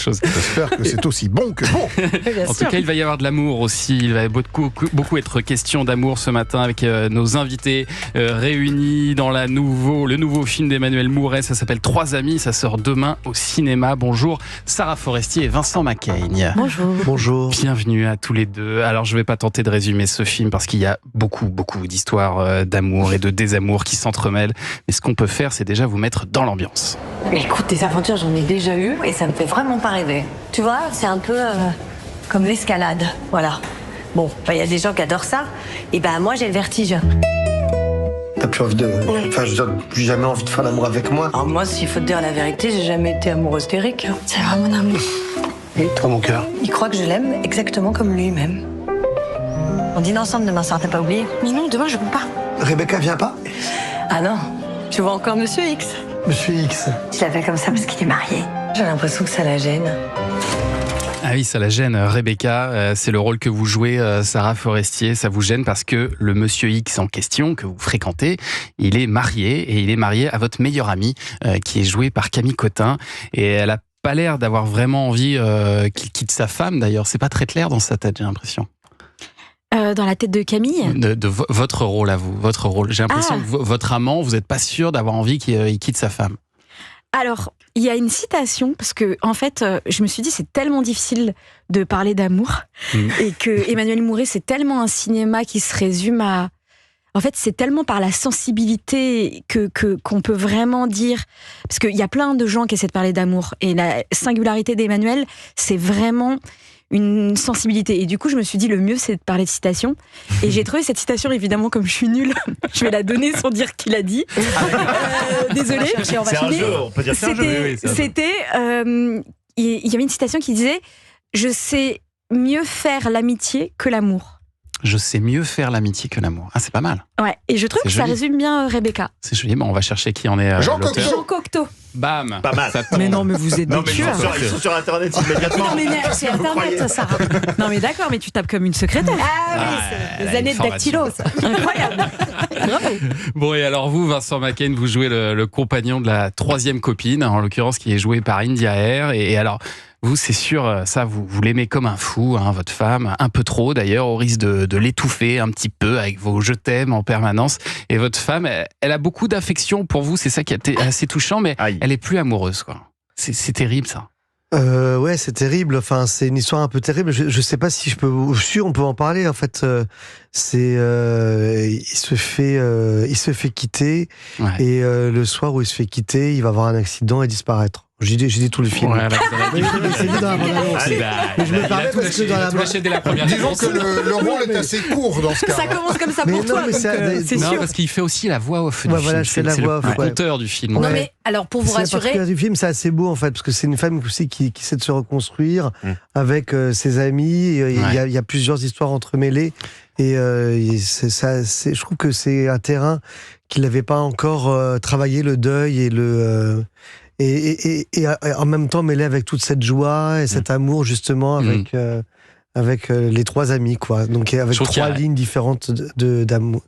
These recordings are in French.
chose. J'espère que c'est aussi bon que bon. En tout cas, il va y avoir de l'amour aussi. Il va beaucoup être question d'amour ce matin avec nos invités réunis dans le nouveau film d'Emmanuel Mouret. Ça s'appelle 3 amis. Ça sort demain au cinéma. Bonjour Sarah Forestier et Vincent Macaigne. Bonjour. Bonjour. Bienvenue à tous les deux. Alors, je ne vais pas tenter de résumer ce film parce qu'il y a beaucoup d'histoires d'amour et de désamour qui s'entremêlent. Mais ce qu'on peut faire, c'est déjà vous mettre dans l'ambiance. Écoute, des aventures, j'en ai déjà eu et ça me fait vraiment pas rêver. Tu vois, c'est un peu comme l'escalade, voilà. Bon, il y a des gens qui adorent ça, et moi j'ai le vertige. T'as plus envie de... Enfin, je veux dire, plus jamais envie de faire l'amour avec moi. Alors moi, s'il faut te dire la vérité, j'ai jamais été amoureuse d'Eric. C'est vraiment mon amour. Et toi, mon cœur? Il croit que je l'aime exactement comme lui-même. On dîne ensemble demain soir, t'as pas oublié? Mais non, demain je peux pas. Rebecca vient pas? Ah non, tu vois encore Monsieur X. Monsieur X. Je l'appelle comme ça parce qu'il est marié. J'ai l'impression que ça la gêne. Ah oui, ça la gêne. Rebecca, c'est le rôle que vous jouez, Sarah Forestier. Ça vous gêne parce que le monsieur X en question, que vous fréquentez, il est marié. Et il est marié à votre meilleure amie, qui est jouée par Camille Cotin. Et elle a pas l'air d'avoir vraiment envie qu'il quitte sa femme, d'ailleurs. C'est pas très clair dans sa tête, j'ai l'impression. Dans la tête de Camille Votre rôle à vous, votre rôle. J'ai l'impression que votre amant, vous n'êtes pas sûr d'avoir envie qu'il quitte sa femme. Alors, il y a une citation, parce que en fait, je me suis dit, c'est tellement difficile de parler d'amour, et que Emmanuel Mouret, c'est tellement un cinéma qui se résume à... En fait, c'est tellement par la sensibilité qu'on peut vraiment dire... Parce qu'il y a plein de gens qui essaient de parler d'amour, et la singularité d'Emmanuel, c'est vraiment une sensibilité. Et du coup, je me suis dit, le mieux, c'est de parler de citation. Et j'ai trouvé cette citation, évidemment, comme je suis nulle, je vais la donner sans dire qui l'a dit. Désolée. C'est un jeu, on peut dire que c'est un jeu. C'était... il y avait une citation qui disait « Je sais mieux faire l'amitié que l'amour ». Je sais mieux faire l'amitié que l'amour. Ah, c'est pas mal. Ouais, et je trouve que ça résume bien Rebecca. C'est joli. Bon, on va chercher qui en est Jean l'auteur. Jean Cocteau. Bam. Pas mal. Mais non, mais vous êtes Non, des mais tueurs. ils sont sur Internet immédiatement. Non, mais c'est Internet, Sarah. Non, mais d'accord, mais tu tapes comme une secrétaire. Ah oui, c'est des années de dactylo. Incroyable. Bravo. Bon, et alors vous, Vincent Macaigne, vous jouez le compagnon de la 3e copine, en l'occurrence, qui est joué par India Air. Et alors, vous, c'est sûr, ça, vous l'aimez comme un fou, hein, votre femme, un peu trop d'ailleurs, au risque de l'étouffer un petit peu avec vos je t'aime en permanence. Et votre femme, elle a beaucoup d'affection pour vous, c'est ça qui est assez touchant, mais elle est plus amoureuse, quoi. C'est terrible, ça. Ouais, c'est terrible. Enfin, c'est une histoire un peu terrible. Je sais pas si je peux. Je suis sûr, on peut en parler. En fait, il se fait quitter, ouais. Et le soir où il se fait quitter, il va avoir un accident et disparaître. J'ai dit tout le film. Ouais, c'est dit dans la bande-annonce. Mais je me parlais parce que dans la bande-annonce. Disons que le rôle est assez court dans ce cas. Ça commence comme ça pour toi. C'est non, sûr. parce qu'il fait aussi la voix off du film. Voilà, c'est le conteur du film. Non, mais alors pour vous rassurer. Le film, c'est assez beau en fait, parce que c'est une femme aussi qui essaie de se reconstruire avec ses amis. Il y a plusieurs histoires entremêlées. Et je trouve que c'est un terrain qu'il n'avait pas encore travaillé, le deuil et le. Et en même temps mêlé avec toute cette joie et cet amour justement avec les 3 amis, quoi. Donc avec 3 lignes différentes d'amour.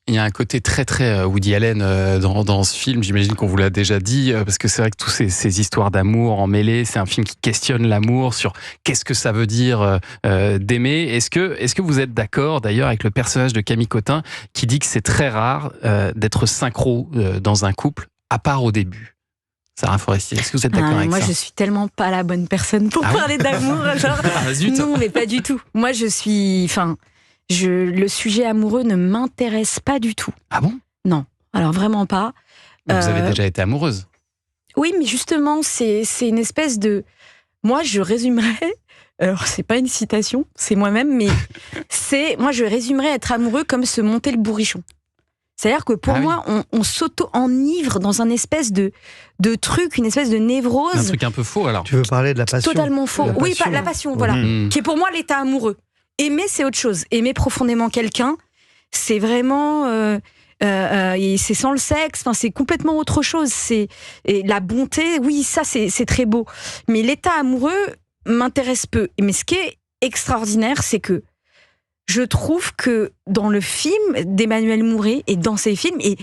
Il y a un côté très très Woody Allen dans ce film. J'imagine qu'on vous l'a déjà dit, parce que c'est vrai que toutes ces histoires d'amour emmêlées, c'est un film qui questionne l'amour sur qu'est-ce que ça veut dire d'aimer. Est-ce que vous êtes d'accord d'ailleurs avec le personnage de Camille Cotin qui dit que c'est très rare d'être synchro dans un couple, à part au début? Sarah Forestier, est-ce que vous êtes d'accord avec ça? Moi, je suis tellement pas la bonne personne pour parler d'amour. Genre, non, mais pas du tout. Moi, le sujet amoureux ne m'intéresse pas du tout. Ah bon? Non, alors vraiment pas. Vous avez déjà été amoureuse? Oui, mais justement, c'est une espèce de... Moi, je résumerais... Alors, c'est pas une citation, c'est moi-même, mais moi, je résumerais être amoureux comme se monter le bourrichon. C'est-à-dire que pour moi, on s'auto-enivre dans un espèce de truc, une espèce de névrose. Un truc un peu faux, alors. Tu veux parler de la passion? Totalement faux. Oui, la passion, voilà. Qui est pour moi l'état amoureux. Aimer, c'est autre chose. Aimer profondément quelqu'un, c'est vraiment... c'est sans le sexe, enfin, c'est complètement autre chose. Et la bonté, oui, ça, c'est très beau. Mais l'état amoureux m'intéresse peu. Mais ce qui est extraordinaire, c'est que je trouve que dans le film d'Emmanuel Mouret et dans ses films, et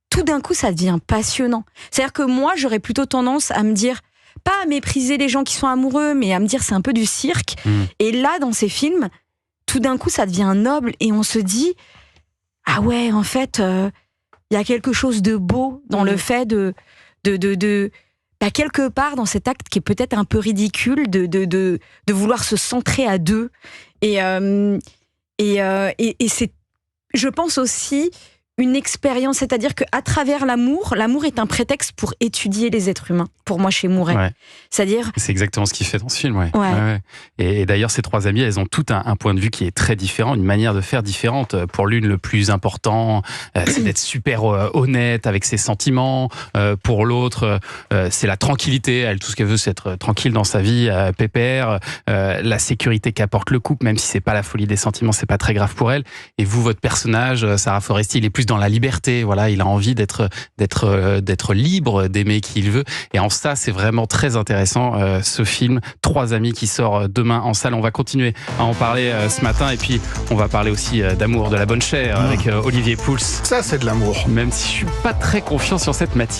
tout d'un coup, ça devient passionnant. C'est-à-dire que moi, j'aurais plutôt tendance à me dire, pas à mépriser les gens qui sont amoureux, mais à me dire c'est un peu du cirque. Et là, dans ces films, tout d'un coup, ça devient noble et on se dit ah ouais, en fait, il y a quelque chose de beau dans le fait de quelque part dans cet acte qui est peut-être un peu ridicule de vouloir se centrer à deux. Et c'est, je pense aussi, une expérience, c'est-à-dire qu'à travers l'amour est un prétexte pour étudier les êtres humains, pour moi chez Mouret. Ouais. C'est-à-dire... C'est exactement ce qu'il fait dans ce film, ouais. Ouais. Ouais. Et d'ailleurs, ces trois amies, elles ont tout un point de vue qui est très différent, une manière de faire différente. Pour l'une, le plus important, c'est d'être super honnête avec ses sentiments. Pour l'autre, c'est la tranquillité. Elle, tout ce qu'elle veut, c'est être tranquille dans sa vie, pépère. La sécurité qu'apporte le couple, même si c'est pas la folie des sentiments, c'est pas très grave pour elle. Et vous, votre personnage, Sarah Foresti, il est plus dans la liberté. Voilà, il a envie d'être libre, d'aimer qui il veut. Et en ça, c'est vraiment très intéressant, ce film Trois amis qui sort demain en salle. On va continuer à en parler ce matin. Et puis, on va parler aussi d'amour, de la bonne chair avec Olivier Pouls. Ça, c'est de l'amour. Même si je suis pas très confiant sur cette matière.